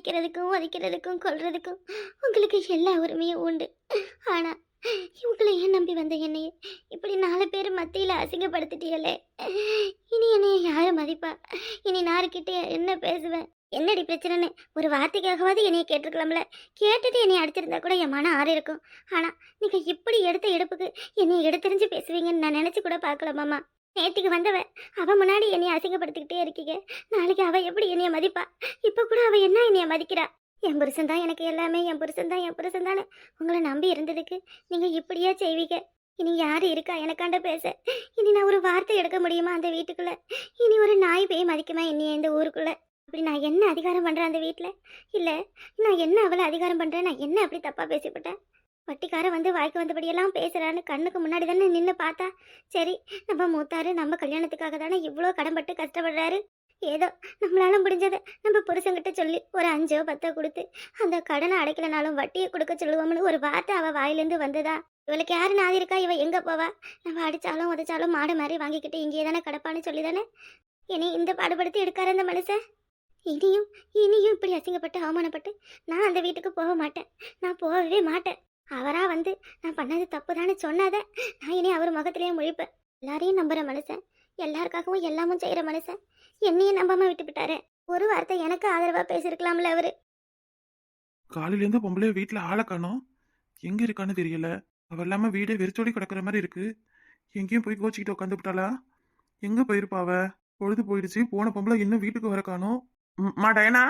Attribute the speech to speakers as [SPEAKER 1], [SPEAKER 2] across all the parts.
[SPEAKER 1] அடிக்கிறதுக்கும் உதைக்கிறதுக்கும் கொல்றதுக்கும் உங்களுக்கு எல்லா உரிமையும் உண்டு. ஆனா இவங்களை ஏன் நம்பி வந்த என்னைய இப்படி 4 பேர் மத்தியில் அசிங்கப்படுத்திட்டீங்களே. இனி என்னைய யாரை மதிப்பா? இனி யாருக்கிட்ட என்ன பேசுவேன்? என்னடி பிரச்சனைன்னு ஒரு வார்த்தைக்காகவாது என்னைய கேட்டிருக்கலாம்ல. கேட்டுட்டு என்னைய அடிச்சிருந்தா கூட என் மனம் ஆறி இருக்கும். ஆனா நீங்க இப்படி எடுத்த எடுப்புக்கு என்னைய எடுத்தெறிஞ்சு பேசுவீங்கன்னு நான் நினைச்சு கூட பார்க்கலாமாம்மா. நேற்றுக்கு வந்தவ அவ முன்னாடி என்னைய அசிங்கப்படுத்திக்கிட்டே இருக்கீங்க. நாளைக்கு அவ எப்படி என்னைய மதிப்பா? இப்ப கூட அவ என்ன என்னைய மதிக்கிறா? என் புருஷன் தான் எனக்கு எல்லாமே, என் புருஷன் தான் என் புருஷன் தானே உங்களை நம்பி இருந்ததுக்கு நீங்க இப்படியா செய்வீங்க? இனி யாரு இருக்கா எனக்காண்ட பேச? இனி நான் ஒரு வார்த்தை எடுக்க முடியுமா அந்த வீட்டுக்குள்ள? இனி ஒரு நாய் பேய் மதிக்குமா என்னைய இந்த ஊருக்குள்ள? அப்படி நான் என்ன அதிகாரம் பண்றேன் அந்த வீட்டுல? இல்ல நான் என்ன அவளை அதிகாரம் பண்றேன்? நான் என்ன அப்படி தப்பா பேசிவிட்டேன்? வட்டிக்கார வந்து வாய்க்கு வந்தபடியெல்லாம் பேசுறான்னு கண்ணுக்கு முன்னாடி தானே நின்று பார்த்தா. சரி, நம்ம மூத்தாரு நம்ம கல்யாணத்துக்காக தானே இவ்வளோ கடன்பட்டு கஷ்டப்படுறாரு. ஏதோ நம்மளால முடிஞ்சதை நம்ம புருஷங்கிட்ட சொல்லி ஒரு 5 or 10 கொடுத்து அந்த கடனை அடைக்கலனாலும் வட்டியை கொடுக்க சொல்லுவோம்னு ஒரு வார்த்தை அவ வாயிலேருந்து வந்ததா? இவளுக்கு யாரு நாதி இருக்கா? இவ எங்க போவா? நம்ம அடிச்சாலும் உதைச்சாலும் மாடு மாதிரி வாங்கிக்கிட்டு இங்கேயே தானே கிடப்பான்னு சொல்லி தானே இனி இந்த பாடுபடுத்தி எடுக்காரு அந்த மனுஷன். இனியும் இனியும் இப்படி அசிங்கப்பட்டு அவமானப்பட்டு நான் அந்த வீட்டுக்கு போக மாட்டேன். நான் போகவே மாட்டேன். அவரா வந்து நான் பண்ணது தப்பு தானே சொன்னாத நான் இனி அவர் முகத்திலேயே முழிப்பேன். எல்லாரையும் நம்புற மனுஷன், எல்லாருக்காகவும் எல்லாமும் செய்யற மனுஷன் என்னையும் நம்பாம விட்டு விட்டாரு. ஒரு வார்த்தை எனக்கு ஆதரவா பேசிருக்கலாம்ல அவரு.
[SPEAKER 2] காலையில இருந்து பொம்பளை வீட்டுல ஆளை காணோம். எங்க இருக்கான்னு தெரியல. அவ இல்லாம வீடே வெறிச்சோடி கிடக்குற மாதிரி இருக்கு. எங்கேயும் போய் கோச்சிக்கிட்டு உட்காந்து விட்டாளா? எங்க போயிருப்பா அவ? பொழுது போயிடுச்சு. போன பொம்பளை இன்னும் வீட்டுக்கு வர காணோம். மா டயனா,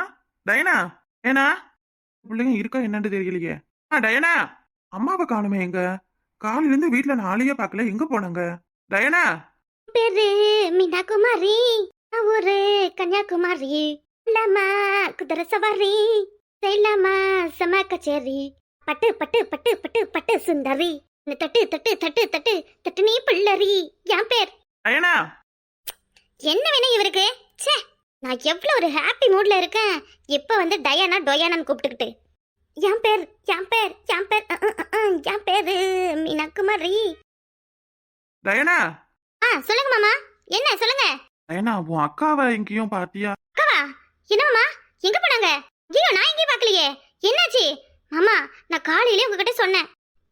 [SPEAKER 2] டயனா, ஏனா பிள்ளைங்க இருக்கா என்னன்னு தெரியலையே. டயனா, அம்மாவை காணுமே எங்க? காலையில இருந்து வீட்டுல நான் ஆளையே பார்க்கல. எங்க போனாங்க? டயனா
[SPEAKER 1] பேரு மீனா குமாரி, ஊரு கன்னியாகுமரி. இல்லாமா குதிரை சவாரி செய்யலாமா சம கச்சேரி. பட்டு பட்டு பட்டு பட்டு பட்டு சுந்தரி. தட்டு தட்டு தட்டு தட்டு தட்டு நீ பிள்ளரி. என் பேர்
[SPEAKER 2] டயனா.
[SPEAKER 1] என்ன வேணும் இவருக்கு? ச்சே, நான் எவ்வளவு ஒரு ஹாப்பி மூட்ல இருக்கேன். இப்ப வந்து டயானா டொயானான்னு கூப்பிட்டுக்கிட்டு என் பேர் என் பேர் என் பேர் என் பேரு மீனா குமாரி.
[SPEAKER 2] டயனா.
[SPEAKER 1] சொல்லுங்க மாமா. என்ன சொல்லுங்க?
[SPEAKER 2] டயனா, உன் அக்காவை எங்கேயும் பாத்தியா?
[SPEAKER 1] அக்காவா? என்னமாமா எங்க போனாங்க? ஐயோ, நான் எங்கேயும் பார்க்கலையே. என்னாச்சு மாமா? நான் காலையிலே உங்ககிட்ட சொன்னேன்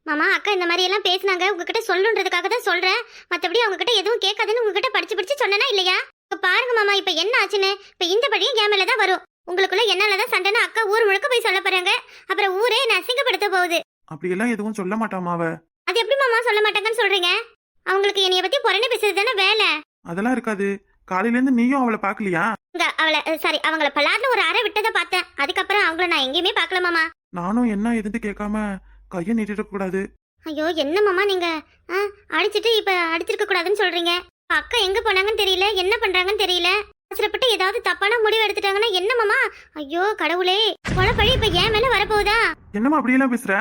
[SPEAKER 1] மாமா, அக்கா இந்த மாதிரி எல்லாம் பேசினாங்க உங்ககிட்ட சொல்லுன்றதுக்காக தான் சொல்றேன். மற்றபடி அவங்க கிட்ட எதுவும் கேட்காதுன்னு உங்ககிட்ட படிச்சு படிச்சு சொன்னேனா இல்லையா? இப்ப பாருங்க மாமா, இப்ப என்ன ஆச்சுன்னு. இப்ப இந்த படியும் என் மேல தான் வரும். உங்களுக்குள்ள என்னாலதான் சண்டைன்னு அக்கா ஊர் முழுக்க போய் சொல்ல போறாங்க. அப்புறம் ஊரே என்ன அசிங்கப்படுத்த போகுது.
[SPEAKER 2] அப்படி எல்லாம் எதுவும் சொல்ல மாட்டாமா அவ.
[SPEAKER 1] அது எப்படி மாமா சொல்ல மாட்டாங்கன்னு சொல்றீங்க? அவங்களுக்கு என்னைய பத்தி புறணி பேசுறது தானே வேலை.
[SPEAKER 2] அதெல்லாம் இருக்காது. காலையில இருந்து நீயும் அவளை பாக்கலையா?
[SPEAKER 1] அவளை சாரி அவங்கள பலார்ல ஒரு அறை விட்டதை பார்த்தேன். அதுக்கப்புறம் அவங்கள நான் எங்கேயுமே பார்க்கல மாமா.
[SPEAKER 2] நானும் என்ன எதுன்னு கேட்காம கையை நீட்டிட கூடாது.
[SPEAKER 1] ஐயோ, என்ன மாமா நீங்க அடிச்சிட்டு இப்ப அடிச்சிருக்க கூடாதுன்னு சொல்றீங்க. அக்கா எங்க போனாங்கன்னு தெரியல, என்ன பண்றாங்கன்னு தெரியல. அவசரப்பட்டு ஏதாவது தப்பான முடிவு எடுத்துட்டாங்கன்னா என்ன மாமா? ஐயோ கடவுளே, கொலைப்பழி இப்ப ஏன் மேல வரப்போகுதா?
[SPEAKER 2] என்னமா அப்படியெல்லாம் பேசுற?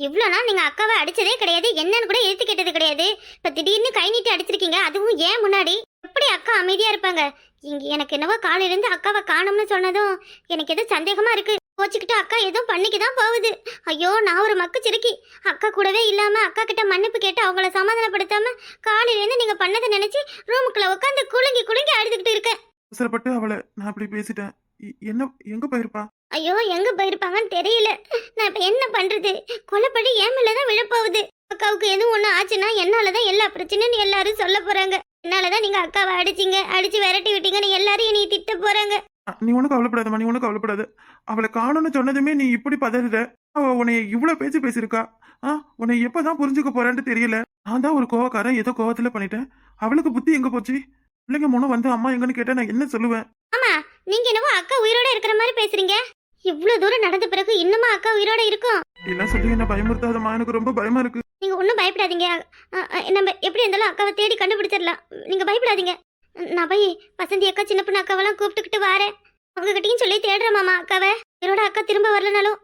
[SPEAKER 1] இவ்வளவு நாள் நீங்க அக்காவை அடிச்சதே கிடையாது, என்னன்னு கூட எடுத்து கேட்டது கிடையாது. இப்ப திடீர்னு கை நீட்டி அடிச்சிருக்கீங்க, அதுவும் ஏன் முன்னாடி. எப்படி அக்கா அமைதியா இருப்பாங்க? இங்க எனக்கு என்னவோ காலையில இருந்து அக்காவை காணும்னு சொன்னதும் எனக்கு ஏதோ சந்தேகமா இருக்கு. கோச்சிக்கிட்டு அக்கா எதுவும் பண்ணிக்குதான் போகுது. ஐயோ, நான் ஒரு மக்கு சிறுக்கி. அக்கா கூடவே இல்லாம அக்கா கிட்ட மன்னிப்பு கேட்டு அவங்கள சமாதானப்படுத்தாம காலையில இருந்து நீங்க பண்ணதை நினைச்சு ரூமுக்குள்ள உட்காந்து குலுங்கி குலுங்கி அழுதுகிட்டு இருக்கேன்.
[SPEAKER 2] அவசரப்பட்டு அவளை நான் அப்படி பேசிட்டேன். என்ன எங்க போயிருப்பா?
[SPEAKER 1] ஐயோ, எங்க போயிருப்பாங்கன்னு தெரியல. நான் இப்ப என்ன பண்றது? கொலைப்படி என் மேலதான் விழப்போகுது. அக்காவுக்கு எதுவும் ஒண்ணு ஆச்சுன்னா என்னாலதான் எல்லா பிரச்சனையும் எல்லாரும் சொல்ல போறாங்க. என்னாலதான் நீங்க அக்காவை அடிச்சிங்க, அடிச்சு விரட்டி விட்டீங்கன்னு எல்லாரும் என்னை திட்ட போறாங்க.
[SPEAKER 2] நீ ஒண்ணு கவலைப்படாதமா, நீ ஒண்ணு கவலைப்படாத. அவளை காணும்னு சொன்னதுமே நீ இப்படி பதறுற. அவ உன்னைய இவ்வளவு பேசிருக்கா. உன்னை எப்பதான் புரிஞ்சுக்க போறான்னு தெரியல. நான் தான் ஒரு கோவக்காரன், ஏதோ கோவத்துல பண்ணிட்டேன். அவளுக்கு புத்தி எங்க போச்சு? பிள்ளைங்க முன்ன வந்து அம்மா எங்கன்னு கேட்டா நான் என்ன சொல்லுவேன்?
[SPEAKER 1] ஆமா, நீங்க என்னவோ அக்கா உயிரோட இருக்கிற மாதிரி பேசுறீங்க. இவ்வளவு தூரம் நடந்த பிறகு இன்னுமா அக்கா உயிரோட இருக்கும்?
[SPEAKER 2] எல்லாம் சொல்லி என்ன பயமுறுத்தாதம்மா, எனக்கு ரொம்ப பயமா இருக்கு.
[SPEAKER 1] நீங்க ஒன்னும் பயப்படாதீங்க. நம்ம எப்படி இருந்தாலும் அக்காவை தேடி கண்டுபிடிச்சிடலாம். நீங்க பயப்படாதீங்க. நான் போய் வசந்தி அக்கா சின்ன பொண்ணு அக்காவெல்லாம் கூப்பிட்டுக்கிட்டு வரேன். உங்ககிட்டயும் சொல்லி தேடுறேன் மாமா அக்காவை. இவரோட அக்கா திரும்ப வரலனாலும்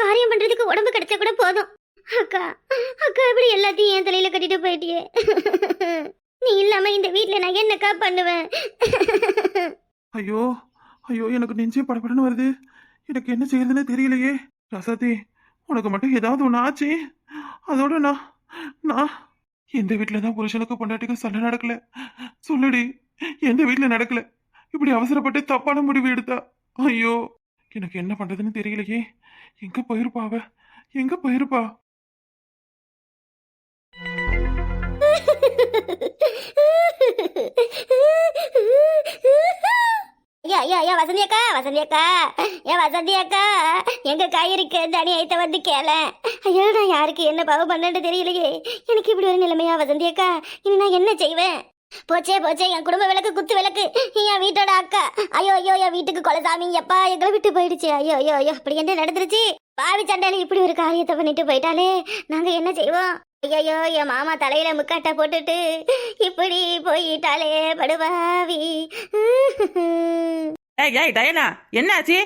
[SPEAKER 1] காரியம் பண்றதுக்கு உடம்பு கிடைச்சா கூட போதும். அக்கா அக்கா எப்படி எல்லாத்தையும் என் தலையில கட்டிட்டு போயிட்டியே. நீ இல்லாம இந்த வீட்டுல நான் என்னக்கா பண்ணுவேன்?
[SPEAKER 2] ஐயோ ஐயோ, எனக்கு நெஞ்சே படப்படன்னு வருது. எனக்கு என்ன செய்யறதுன்னு தெரியலையே. ரசாதி, உனக்கு மட்டும் ஏதாவது ஒன்று ஆச்சு. அதோட நான் எந்த வீட்டுலதான் புருஷனுக்கு பொண்டாட்டிக்கு சண்டை நடக்கல சொல்லுடி. எந்த வீட்டுல நடக்கல. இப்படி அவசரப்பட்டு தப்பான முடிவு எடுத்தா? ஐயோ, எனக்கு என்ன பண்றதுன்னு தெரியலையே. எங்க போயிருப்பா அவ? எங்க போயிருப்பா?
[SPEAKER 1] ஐயா ஐயா ஐயா வசந்தி அக்கா வசந்தி அக்கா ஏன் வசந்தி அக்கா எங்க கை இருக்கு இந்த அநியாயத்தை வந்து கேள. ஐயோ நான் யாருக்கு என்ன பாவம் பண்ணேன்னு தெரியலையே. எனக்கு இப்படி ஒரு நிலைமையா வசந்தி அக்கா? இனி நான் என்ன செய்வேன்? போச்சே போச்சே என் குடும்ப விளக்கு குத்து விளக்கு என் வீட்டோட அக்கா. ஐயோ ஐயோ என் வீட்டுக்கு கொலசாமி எப்பா எங்களை விட்டு போயிடுச்சு. ஐயோ ஐயோ ஐயோ அப்படி என்ன நடந்துருச்சு? பாவி சண்டாளி இப்படி ஒரு காரியத்தை பண்ணிட்டு போயிட்டாலே நாங்க என்ன செய்வோம்? ஐயோ என் மாமா தலையில முக்காட்டை போட்டுட்டு இப்படி போயிட்டாலே படுவாவி.
[SPEAKER 3] ஏய் ஏய் டயனா, என்ன ஆச்சு?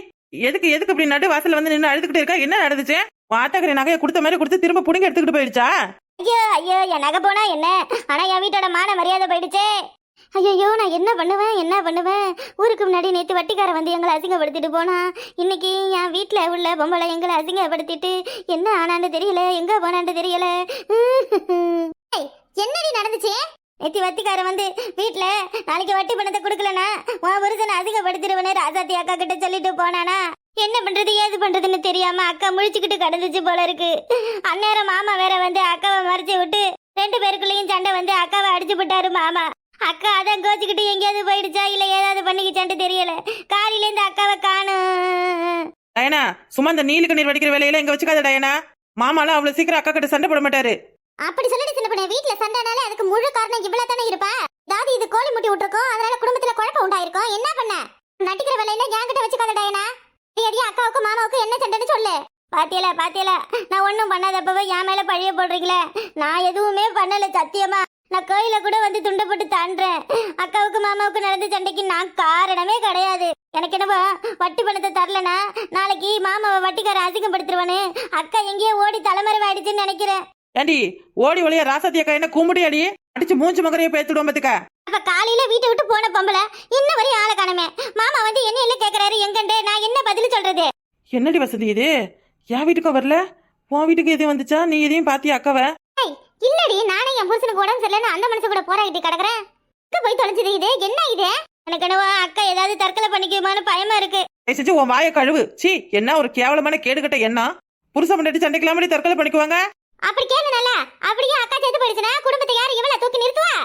[SPEAKER 3] எதுக்கு எதுக்கு இப்படி நடு வாசல்ல வந்து நின்று அழுதுகிட்டே இருக்கா? என்ன நடந்துச்சு? வாத்தகரை நகையை கொடுத்த மாதிரி கொடுத்து திரும்ப புடிங்க எடுத்துக்கிட்டு போயிடுச்சா?
[SPEAKER 1] ஐயோ ஐயோ என் நகை போனா என்ன, ஆனா என் வீட்டோட மான மரியாதை போயிடுச்சே. ஐயோ நான் என்ன பண்ணுவேன்? ஊருக்கு முன்னாடி நேத்து வட்டிக்கார வந்து எங்களை அசிங்கப்படுத்திட்டு போனா, இன்னைக்கு என் வீட்டுல உள்ள பொம்பளை எங்களை அசிங்கப்படுத்திட்டு என்ன ஆனான்னு தெரியல, எங்க போனான்னு தெரியல. என்னடி நடந்துச்சு? நேத்தி வட்டிக்கார வந்து வீட்டுல நாளைக்கு வட்டி பணத்தை கொடுக்கலனா உன் புருஷனை அதிகப்படுத்திடுவனே ராசாத்தி அக்கா கிட்ட சொல்லிட்டு போனானா. என்ன பண்றது ஏது பண்றதுன்னு தெரியாம அக்கா முழிச்சுக்கிட்டு கடந்துச்சு போல இருக்கு. அந்நேரம் மாமா வேற வந்து அக்காவை மறைச்சு விட்டு 2 பேருக்குள்ளேயும் சண்டை வந்து அக்காவை அடிச்சு விட்டாரு மாமா. அக்கா அதான் கோச்சுக்கிட்டு எங்கேயாவது போயிடுச்சா இல்ல ஏதாவது பண்ணிக்கிச்சான்ட்டு தெரியல. காலையில இருந்து அக்காவை காணும்.
[SPEAKER 3] டயனா, சும்மா இந்த நீலுக்கு நீர் வடிக்கிற வேலையில எங்க வச்சுக்காத டயனா. மாமாலாம் அவ்வளவு சீக்கிரம் அக்கா கிட்ட சண்டை போட மாட்டாரு.
[SPEAKER 1] அப்படி சொல்லிட்டு சின்ன பண்ண வீட்டுல சண்டைனாலே அதுக்கு முழு காரணம் இவ்வளவு தானே இருப்பா. அதாவது இது கோழி முட்டி விட்டுருக்கோம், அதனால குடும்பத்துல குழப்பம் உண்டாயிருக்கும். என்ன பண்ண நட்டிக்கிற வேலையில என்கிட்ட வச்சுக்காத டயனா. அடியே அக்காவுக்கும் மாமாவுக்கும் என்ன சண்டைன்னு சொல்லு. பாத்தியல நான் ஒன்னும் பண்ணாதப்பவே என் மேல பழிய போடுறீங்களே. நான் எதுவுமே பண்ணல சத்தியமா. நான் கோயில கூட வந்து துண்டை போட்டு தாண்டேன். அக்காவுக்கு மாமாவுக்கு நடந்த சண்டைக்கு நான் காரணமே கிடையாது. எனக்கு என்னவோ வட்டி பணத்தை தரலனா நாளைக்கு மாமாவை வட்டிக்கார அசிங்கப்படுத்துருவானு அக்கா எங்கேயோ ஓடி தலைமறைவாயிடுச்சுன்னு நினைக்கிறேன்.
[SPEAKER 3] ஏண்டி ஓடி ஒளிய ராசாத்தி அக்கா என்ன கூமுடி அடி அடிச்சு மூஞ்சி மகரைய பேத்துடுவோம் பாத்துக்க.
[SPEAKER 1] அப்ப காலையில வீட்டை விட்டு போன பொம்பளை இன்ன வரையும் ஆளை காணமே. மாமா வந்து என்ன இல்ல கேக்குறாரு எங்கண்டே, நான் என்ன பதில் சொல்றது?
[SPEAKER 3] என்னடி வசதி இது? என் வீட்டுக்கும் வரல, உன் வீட்டுக்கு எதையும் வந்துச்சா? நீ எதையும் பாத்தியா அக்காவ?
[SPEAKER 1] இல்லடி, நானே என் புருஷனுக்கு உடம்பு சரியில்லைன்னு அந்த மனுஷன் கூட போராடிட்டு கிடக்குறேன். போய் தொலைஞ்சது இது என்ன இது? எனக்கு என்னவோ அக்கா ஏதாவது தற்கொலை பண்ணிக்குமான்னு பயமா இருக்கு.
[SPEAKER 3] செஞ்சு உன் வாயை கழுவு. சீ, என்ன ஒரு கேவலமான கேடுகட்ட எண்ணம். புருஷ முன்னாடி சண்டைக்கெல்லாம் தற்கொலை பண்ணிக்குவாங்க. அப்படி
[SPEAKER 1] கேளுனல, அப்படியே அக்கா செத்து போயிடுச்சுனா குடும்பத்தை யாரு இவள தூக்கி நிறுத்துவா?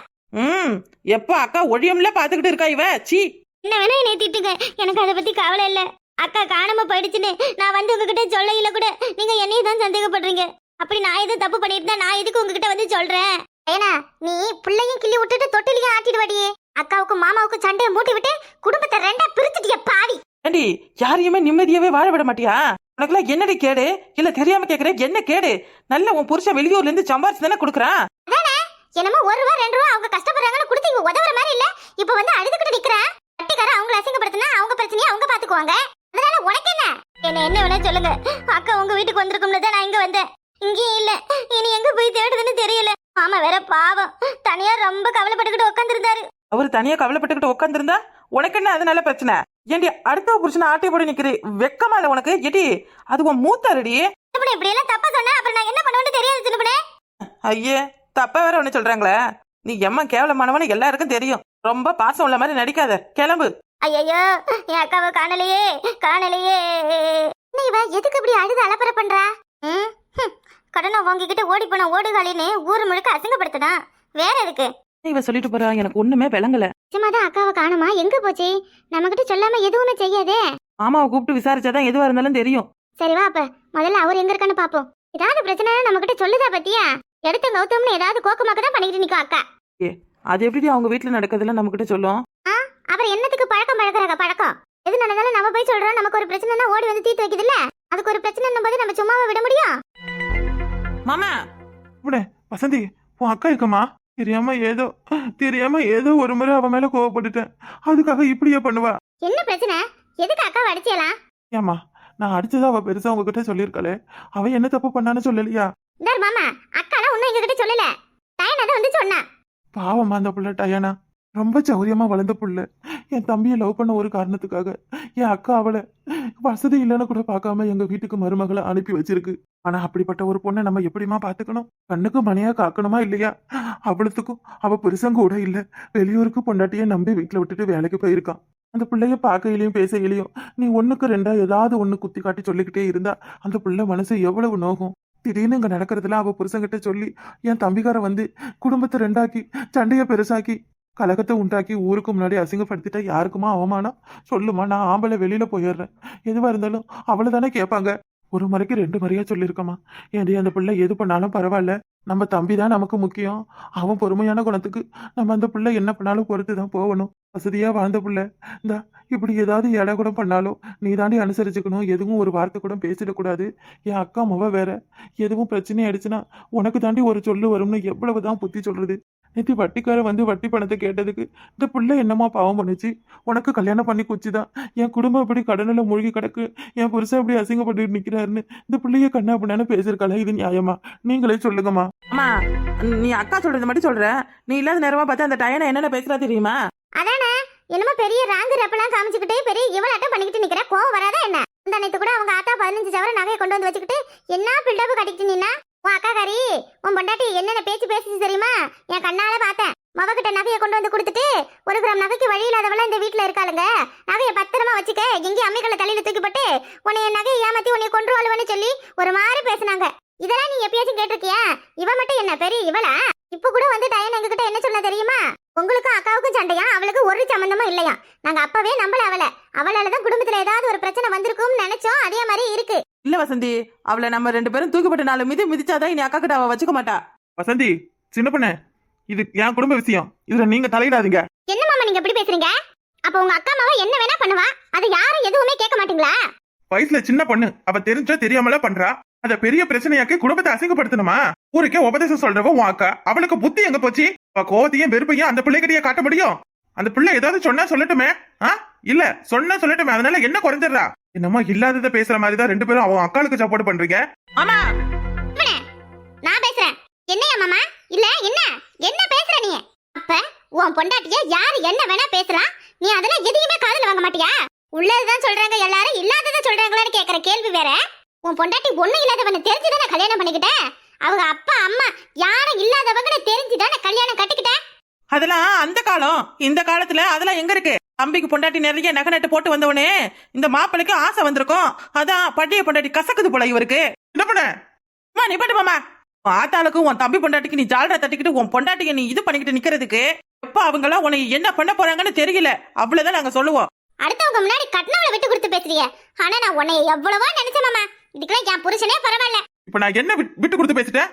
[SPEAKER 3] எப்ப அக்கா ஒழியம்ல பாத்துக்கிட்டு இருக்கா இவ? சீ,
[SPEAKER 1] என்ன வேணா என்னை திட்டுங்க, எனக்கு அதை பத்தி கவலை இல்ல. அக்கா காணாம போயிடுச்சுன்னு நான் வந்து உங்ககிட்ட சொல்லையில கூட நீங்க என்னைய தான் சந்தேகப்படுறீங்க. அப்படி நான் எதுவும் தப்பு பண்ணிருந்தா நான் எதுக்கு உங்ககிட்ட வந்து சொல்றேன்? ஏனா நீ பிள்ளையும் கிள்ளி விட்டுட்டு தொட்டிலையும் ஆட்டிடுவாடியே. அக்காவுக்கும் மாமாவுக்கும் சண்டையை மூட்டி விட்டு குடும்பத்தை ரெண்டா பிரிச்சுட்டிய பாவி.
[SPEAKER 3] ஏண்டி யாரையுமே நிம்மதியாவே வாழ விட மாட்டியா? உனக்குலாம் என்னடி கேடு? இல்ல தெரியாம கேக்குறேன், என்ன கேடு? நல்ல உன் புருஷன் வெளியூர்ல இருந்து சம்பாரிச்சு தானே கொடுக்குறான்.
[SPEAKER 1] அதானே, என்னமோ 1 ரூபா 2 ரூபா அவங்க கஷ்டப்படுறாங்கன்னு கொடுத்து இவ உதவுற மாதிரி இல்ல. இப்ப வந்து அழுதுகிட்டு நிக்கிறேன். கட்டிக்கார அவங்கள அசிங்கப்படுத்தினா அவங்க பிரச்சனையை அவங்க பாத்துக்குவாங்க. அதனால உனக்கு என்ன என்ன வேணா சொல்லுங்க. அக்கா உங்க வீட்டுக்கு வந்திருக்கும்ல தான் நான் இங்க வந்தேன். இங்கேயும் இல்ல, இனி எங்க போய் தேடுதுன்னு தெரியல. ஆமா வேற பாவம் தனியா ரொம்ப கவலைப்பட்டுக்கிட்டு உட்காந்துருந்தாரு.
[SPEAKER 3] அவரு தனியா கவலைப்பட்டுக்கிட்டு உட்காந்துருந்தா உனக்கு என்ன அதனால பிரச்சனை? ஏண்டி அடுத்த புருஷனை ஆட்டை போட நிக்கிறே, வெக்கமா இல்ல உனக்கு? ஏடி அது உன் மூத்தாரடி.
[SPEAKER 1] இப்படி எல்லாம் தப்பா சொன்னா அப்புறம் நான் என்ன பண்ணுவேன்னு தெரியாது சின்னப்பனே.
[SPEAKER 3] ஐயே, தப்பா வேற ஒண்ணு சொல்றாங்களே. நீ எம்மா கேவலமானவனு எல்லாருக்கும் தெரியும். ரொம்ப பாசம் உள்ள மாதிரி நடிக்காத, கிளம்பு.
[SPEAKER 1] ஐயோ என் அக்காவை காணலையே. இவ எதுக்கு இப்படி அழுது அலப்பற பண்றா? கடனை வாங்கிக்கிட்டு ஓடி போன ஓடுகாலின்னு ஊர் முழுக்க அசிங்கப்படுத்தினா வேற எதுக்கு?
[SPEAKER 3] இவ சொல்லிட்டு போறா, எனக்கு ஒண்ணுமே விளங்கல.
[SPEAKER 1] சும்மாதான் அக்காவை காணுமா, எங்க போச்சு? நம்ம கிட்ட சொல்லாம எதுவுமே செய்யாதே.
[SPEAKER 3] மாமாவை கூப்பிட்டு விசாரிச்சாதான் எதுவா இருந்தாலும் தெரியும்.
[SPEAKER 1] சரி வா, அப்ப முதல்ல அவர் எங்க இருக்கான்னு பாப்போம். ஏதாவது பிரச்சனை நம்ம கிட்ட சொல்லுதா பத்தியா? எடுத்த கௌதம்னு ஏதாவது கோக்கமாக்க தான் பண்ணிட்டு நிக்கும் அக்கா.
[SPEAKER 3] அது எப்படி அவங்க வீட்டுல நடக்கிறதுல நம்ம கிட்ட சொல்லும்?
[SPEAKER 1] அப்புறம் என்னத்துக்கு பழக்கம்? எது நடந்தாலும் நம்ம போய் சொல்றோம். நமக்கு ஒரு பிரச்சனைனா ஓடி வந்து தீர்த்து வைக்குது இல்ல, அதுக்கு ஒரு பிரச்சனை போது நம்ம சும்மாவை விட முடியும்?
[SPEAKER 3] மாமா
[SPEAKER 2] வசந்தி, உன் அக்கா இருக்கமா? தெரியாம ஏதோ ஒரு முறை அவ மேல கோவப்பட்டுட்டேன். அதுக்காக இப்படியே பண்ணுவா?
[SPEAKER 1] என்ன பிரச்சனை? எதுக்கு அக்காவை அடிச்சலாம்?
[SPEAKER 2] ஏமா, நான் அடிச்சதா அவ பெருசா உங்ககிட்ட சொல்லிருக்காளே, அவ என்ன தப்பு பண்ணான்னு சொல்லலையா?
[SPEAKER 1] மாமா அக்காலாம் ஒன்னும் எங்ககிட்ட சொல்லல. டயனா தான் வந்து சொன்னா.
[SPEAKER 2] பாவமா அந்த புள்ள டயானா ரொம்ப சௌரியமா வளர்ந்த புள்ள. என் தம்பியை லவ் பண்ண ஒரு காரணத்துக்காக என் அக்கா அவளை வசதி இல்லைன்னு கூட பார்க்காம எங்க வீட்டுக்கு மருமகளை அனுப்பி வச்சிருக்கு. ஆனா அப்படிப்பட்ட ஒரு பொண்ணை நம்ம எப்படிமா பாத்துக்கணும்? கண்ணுக்கு மணியா காக்கணுமா இல்லையா? அவ்வளவுக்கும் அவ புருஷன் கூட இல்ல, வெளியூருக்கு பொண்டாட்டியை நம்பி வீட்டுல விட்டுட்டு வேலைக்கு போயிருக்கான். அந்த பிள்ளைய பார்க்கையிலையும் பேசையிலையும் நீ ஒண்ணுக்கு ரெண்டா ஏதாவது ஒண்ணு குத்தி காட்டி சொல்லிக்கிட்டே இருந்தா அந்த பிள்ளை மனசு எவ்வளவு நோகும். திடீர்னு இங்க நடக்கிறதுல அவ புருஷன்கிட்ட சொல்லி என் தம்பிக்கார வந்து குடும்பத்தை ரெண்டாக்கி சண்டைய பெருசாக்கி கலகத்தை உண்டாக்கி ஊருக்கு முன்னாடி அசிங்கப்படுத்திட்டா யாருக்குமா அவமானம்? சொல்லுமா, நான் ஆம்பளை வெளியில போயிடுறேன், எதுவா இருந்தாலும் அவளை தானே கேட்பாங்க. ஒரு முறைக்கு 2 முறையா சொல்லியிருக்கமா. ஏன்டி அந்த பிள்ளை எது பண்ணாலும் பரவாயில்ல, நம்ம தம்பி தான் நமக்கு முக்கியம். அவன் பொறுமையான குணத்துக்கு நம்ம அந்த பிள்ளை என்ன பண்ணாலும் பொறுத்து தான் போகணும். வசதியா வாழ்ந்த பிள்ளை இந்தா இப்படி ஏதாவது எடை கூட பண்ணாலும் நீ தாண்டி அனுசரிச்சுக்கணும். எதுவும் ஒரு வார்த்தை கூட பேசிடக்கூடாது. என் அக்கா முவ வேற, எதுவும் பிரச்சனை ஆயிடுச்சுன்னா உனக்கு தாண்டி ஒரு சொல்லு வரும்னு எவ்வளவுதான் புத்தி சொல்றது. நேற்று வட்டிக்கார வந்து வட்டி பணத்தை கேட்டதுக்கு இந்த பிள்ளை என்னமா பாவம் பண்ணுச்சு? உனக்கு கல்யாணம் பண்ணி குச்சிதான், என் குடும்பம் இப்படி கடனில் மூழ்கி கிடக்கு, என் புருஷன் இப்படி அசிங்கப்பட்டு நிக்கிறாருன்னு இந்த பிள்ளைய கண்ணா பண்ணான்னு பேசியிருக்காளா? இது நியாயமா? நீங்களே சொல்லுங்கம்மா.
[SPEAKER 3] அம்மா, நீ அக்கா சொல்றது மட்டும் சொல்ற. நீ இல்லாத நேரமா பார்த்து அந்த டயனை என்னென்ன பேசுறா தெரியுமா?
[SPEAKER 1] அதானே என்னமோ பெரிய ராங்கு ரப்பெல்லாம் காமிச்சுக்கிட்டு பெரிய இவளாட்டம் பண்ணிக்கிட்டு நிக்கிற, கோவம் வராதா என்ன? இந்த நேத்து கூட அவங்க ஆத்தா 15 சவர நகையை கொண்டு வந்து வச்சுக்கிட்டு என்ன பில்டப் கட்டிக்கிட்டு நின்னா. உன் அக்கா காரி உன் பொண்டாட்டி என்னென்ன பேச்சு பேசிச்சு தெரியுமா? என் கண்ணால பார்த்தேன். மவகிட்ட நகையை கொண்டு வந்து கொடுத்துட்டு 1 கிராம் நகைக்கு வழி இல்லாதவள இந்த வீட்டுல இருக்காளுங்க, நகையை பத்திரமா வச்சுக்க, எங்கேயும் அம்மிக்கல்ல தலையில தூக்கி போட்டு உன்னை நகையை ஏமாத்தி உன்னை கொண்டு வாழ்வன்னு சொல்லி ஒரு மாதிரி பேசினாங்க. இதெல்லாம் நீ எப்பயாச்சும் கேட்டிருக்கியா? இவ மட்டும் என்ன பெரிய இவளா? இப்ப கூட வந்து டயன் எங்ககிட்ட என்ன சொன்னா தெரியுமா? உங்களுக்கும் அக்காவுக்கும் சண்டையா, அவளுக்கு ஒரு சம்பந்தமும் இல்லையா, நாங்க அப்பவே நம்பல அவளாலதான் குடும்பத்துல ஏதாவது ஒரு பிரச்சனை வந்திருக்கும்னு நினைச்சோம். அதே மாதிரி இருக்கு.
[SPEAKER 3] இல்ல வசந்தி, அவளை நம்ம 2 பேரும் தூக்கிப்பட்ட 4 மிதிச்சாதான் இனி அக்கா கிட்ட அவ வச்சுக்க மாட்டா.
[SPEAKER 2] வசந்தி, சின்ன பொண்ணு, இது என் குடும்ப விஷயம், இதுல நீங்க தலையிடாதீங்க.
[SPEAKER 1] என்ன மாமா நீங்க எப்படி பேசுறீங்க? அப்ப உங்க அக்கா மாவ என்ன வேணா பண்ணுவா, அது யாரும் எதுவுமே கேட்க மாட்டீங்களா?
[SPEAKER 2] வயசுல சின்ன பொண்ணு, அவ தெரிஞ்சா தெரியாமல பண்றா. அத பெரிய பிரச்சனையாக்கி குடும்பத்தை அசிங்கப்படுத்தணுமா? ஊருக்கே உபதேசம் சொல்றவ உன் அக்கா, அவளுக்கு புத்தி எங்க போச்சு? அவ கோவத்தையும் வெறுப்பையும் அந்த பிள்ளைகிட்டயே காட்ட முடியும்? அந்த பிள்ளை ஏதாவது சொன்னா சொல்லட்டுமே? இல்ல சொன்னா சொல்லட்டுமே, அதனால என்ன குறைஞ்சிடறா? என்னமோ இல்லாதத பேசுற மாதிரிதான் 2 பேரும் அவன் அக்காளுக்கு சப்போர்ட் பண்றீங்க.
[SPEAKER 3] ஆமா,
[SPEAKER 1] நான் பேசுறேன். என்னையா மாமா? இல்ல என்ன என்ன பேசுற நீ? அப்ப உன் பொண்டாட்டிய யாரு என்ன வேணா பேசலாம், நீ அதெல்லாம் எதையுமே காதுல வாங்க மாட்டியா? உள்ளதுதான் சொல்றாங்க எல்லாரும், இல்லாததை சொல்றாங்களான்னு கேக்குற கேள்வி வேற. உன் பொண்டாட்டி ஒண்ணு இல்லாதவனை தெரிஞ்சுதானே கல்யாணம் பண்ணிக்கிட்டேன். அவங்க அப்பா அம்மா யாரும் இல்லாதவங்கன்னு தெரிஞ்சுதானே கல்யாணம் கட்டிக்கிட்டேன்.
[SPEAKER 3] அதெல்லாம் அந்த காலம். இந்த காலத்துல அதெல்லாம் எங்க இருக்கு? தம்பிக்கு பொண்டாட்டி நிறைய நகை நட்டு போட்டு வந்தவனே இந்த மாப்பிளைக்கு ஆசை வந்திருக்கும். அதான் பட்டிய பொண்டாட்டி கசக்குது போல இவருக்கு.
[SPEAKER 2] என்ன பண்ண
[SPEAKER 3] நீ பட்டு மாமா, உன் ஆத்தாளுக்கும் உன் தம்பி பொண்டாட்டிக்கு நீ ஜால்ரா தட்டிக்கிட்டு உன் பொண்டாட்டிக்கு நீ இது பண்ணிக்கிட்டு நிக்கிறதுக்கு எப்ப அவங்க எல்லாம் உன்னை என்ன பண்ண போறாங்கன்னு தெரியல. அவ்வளவுதான் நாங்க சொல்லுவோம்.
[SPEAKER 1] அடுத்தவங்க முன்னாடி கட்னவளை விட்டு கொடுத்து பேசுறிய. ஆனா நான் உன்னை எவ்வளவோ நினைச்சேன் மாமா. இதுக்கெல்லாம் என் புருஷனே பரவாயில்ல.
[SPEAKER 2] இப்ப நான் என்ன விட்டு கொடுத்து பேசிட்டேன்?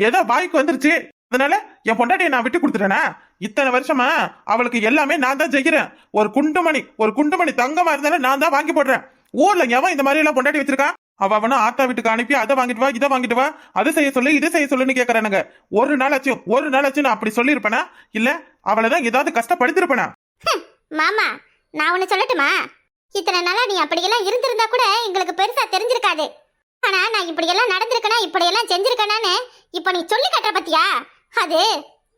[SPEAKER 2] ஏதோ வாய்க்கு வந்துருச்சு, அதனால என் பொண்டாட்டியை நான் விட்டு கொடுத்துட்டேனா? இத்தனை வருஷமா அவளுக்கு எல்லாமே நான் தான் செய்கிறேன். ஒரு குண்டுமணி தங்கமா இருந்தாலும் நான் தான் வாங்கி போடுறேன். ஊர்ல எவன் இந்த மாதிரி எல்லாம் பொண்டாட்டி வச்சிருக்கான்? அவனா ஆத்தா வீட்டுக்கு அனுப்பி அதை வாங்கிட்டு வா, இதை வாங்கிட்டு வா, அதை செய்ய சொல்லு, இதை செய்ய சொல்லுன்னு கேக்குறானுங்க. ஒரு நாள் ஆச்சும் நான் அப்படி சொல்லிருப்பேனா? இல்ல அவளைதான் ஏதாவது கஷ்டப்படுத்திருப்பேனா?
[SPEAKER 1] மாமா நான் உன்னை சொல்லட்டுமா? இத்தனை நாளா நீ அப்படியெல்லாம் இருந்திருந்தா கூட எங்களுக்கு பெருசா தெரிஞ்சிருக்காது. ஆனா நான் இப்படியெல்லாம் நடந்திருக்கனா, இப்படியெல்லாம் செஞ்சிருக்கனான்னு இப்ப நீ சொல்லி காட்டுற பத்தியா? அது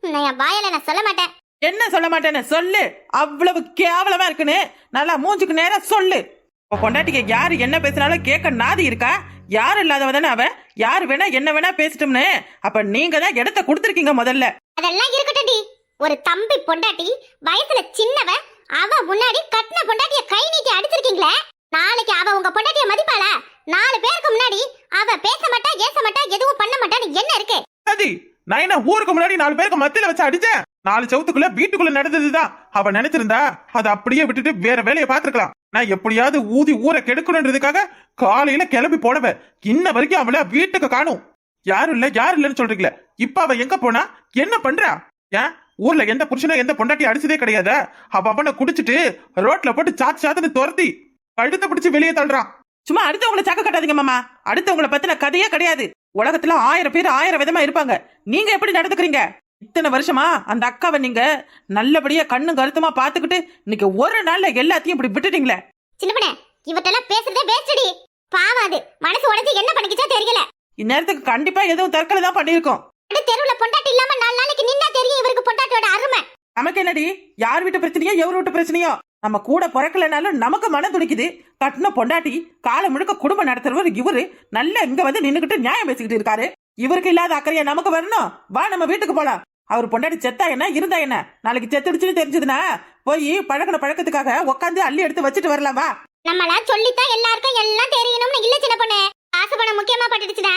[SPEAKER 1] நான் என் வாயில நான் சொல்ல மாட்டேன்.
[SPEAKER 3] என்ன சொல்ல மாட்டேன்னு சொல்லு. அவ்வளவு கேவலமா இருக்குன்னு நல்லா மூஞ்சுக்கு நேரம் சொல்லு. பொண்டாட்டிக்கு யாரு என்ன பேசினாலும் கேட்க நாதி இருக்கா? யாரு இல்லாதவ தானே அவ. யாரு வேணா என்ன வேணா பேசிட்டோம்னு அப்ப நீங்க தான் இடத்த கொடுத்துருக்கீங்க முதல்ல.
[SPEAKER 1] அதெல்லாம் இருக்கட்டும். ஒரு தம்பி பொண்டாட்டி வயசுல சின்னவ, அவ முன்னாடி கட்டின பொண்டாட்டிய கை நீட்டி அடிச்சிருக்கீங்களே. நாளைக்கு அவ உங்க பொண்டாட்டிய மதிப்பாளா? 4 பேருக்கு முன்னாடி அவ பேச மாட்டா, ஏச மாட்டா, எதுவும் பண்ண மாட்டான்னு என்ன இருக்கு?
[SPEAKER 2] சரி, நான் என்ன ஊருக்கு முன்னாடி 4 பேருக்கு மத்தியில வச்சு அடிச்சேன்? 4 சவுத்துக்குள்ள வீட்டுக்குள்ள நடந்ததுதான். அவ நினைச்சிருந்தா அதை அப்படியே விட்டுட்டு வேற வேலையை பார்த்திருக்கலாம். நான் எப்படியாவது ஊதி ஊரை கெடுக்கணுன்றதுக்காக காலையில கிளம்பி போனவ இன்ன வரைக்கும் அவளை வீட்டுக்கு காணும். யாரும் இல்லன்னு சொல்றீங்களே, இப்ப அவ எங்க போனா? என்ன பண்றா? ஏன் ஊர்ல எந்த புருஷனும் எந்த பொண்டாட்டி அடிச்சதே கிடையாது. அவனை குடிச்சிட்டு ரோட்ல போட்டு சாத்துன்னு துரத்தி கழுத்தை பிடிச்சு வெளியே தள்ளுறான்.
[SPEAKER 3] சும்மா அடுத்தவங்களை சக்க கட்டாதீங்க மாமா. அடுத்தவங்களை பத்தின கதையே கிடையாது. உலகத்துல 1000 பேர் 1000 விதமா இருப்பாங்க. நீங்க எப்படி நடந்துக்கிறீங்க? இத்தனை வருஷமா அந்த அக்காவை நீங்க நல்லபடியா கண்ணு கருத்துமா பாத்துக்கிட்டு இன்னைக்கு ஒரு நாள்ல எல்லாத்தையும் இப்படி விட்டுட்டீங்களே.
[SPEAKER 1] சின்னப்பனே இவட்டெல்லாம் பேசுறதே வேஸ்டடி. பாவாது மனசு உடைஞ்சு என்ன பண்ணிக்கிச்சா தெரியல.
[SPEAKER 3] இந்நேரத்துக்கு கண்டிப்பா எதுவும் தற்கொலை தான் பண்ணிருக்கோம்.
[SPEAKER 1] தெருவுல பொண்டாட்டி இல்லாம 4 நாளைக்கு நின்னா தெரியும் இவருக்கு பொண்டாட்டியோட அருமை.
[SPEAKER 3] நமக்கு என்னடி யார் வீட்டு பிரச்சனையோ எவர் வீட்டு பிரச்சனையோ, நம்ம கூட பிறக்கலனாலும் நமக்கு மனம் துடிக்குது. கட்டின பொண்டாட்டி காலை முழுக்க குடும்பம் நடத்துறவர் இவரு நல்ல இங்க வந்து நின்னுகிட்டு நியாயம் பேசிக்கிட்டு இருக்காரு. இவருக்கு இல்லாத அக்கறையா நமக்கு வரணும். வா நம்ம வீட்டுக்கு போலாம். அவர் பொண்டாட்டி செத்தா என்ன இருந்தா என்ன, நாளைக்கு செத்துடுச்சுன்னு தெரிஞ்சதுன்னா போய் பழக்கின பழக்கத்துக்காக உட்காந்து அள்ளி எடுத்து வச்சுட்டு வரலாமா?
[SPEAKER 1] நம்மளா சொல்லித்தான் எல்லாருக்கும் எல்லாம் தெரியணும்னு இல்ல சின்ன பொண்ணு. காசு பணம் முக்கியமா பட்டுடுச்சுன்னா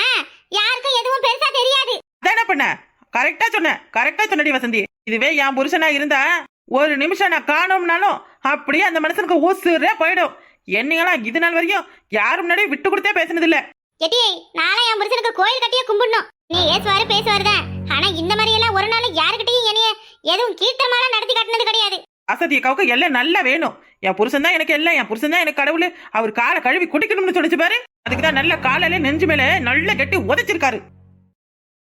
[SPEAKER 1] யாருக்கும் எதுவும் பெருசா தெரியாது.
[SPEAKER 3] அதான பண்ண, கரெக்டா சொன்னடி வசந்தி. இதுவே என் புருஷனா இருந்தா ஒரு நிமிஷம் நான் காணோம்னாலும் அப்படியே அந்த மனுஷனுக்கு ஊசுறே போயிடும். என்னையெல்லாம் இது நாள் வரையும் யாரும் முன்னாடியே விட்டு கொடுத்தே பேசினது இல்ல.
[SPEAKER 1] எட்டி நாளை என் புருஷனுக்கு கோயில் கட்டியே கும்பிடணும். நீ ஏசுவாரு பேசுவாருதான், ஆனா இந்த மாதிரி எல்லாம் ஒரு நாள் யாருக்கிட்டையும் என்னைய எதுவும் கீர்த்தமாலாம் நடத்தி காட்டினது கிடையாது.
[SPEAKER 3] அசதிய கவுக்க எல்லாம் நல்லா வேணும். என் புருஷன் தான் எனக்கு எல்லாம், என் புருஷன் தான் எனக்கு கடவுள். அவர் காலை கழுவி குடிக்கணும்னு சொல்லிச்சு பாரு, அதுக்குதான் நல்ல காலையில நெஞ்சு மேல நல்ல கட்டி உதைச்சிருக்காரு.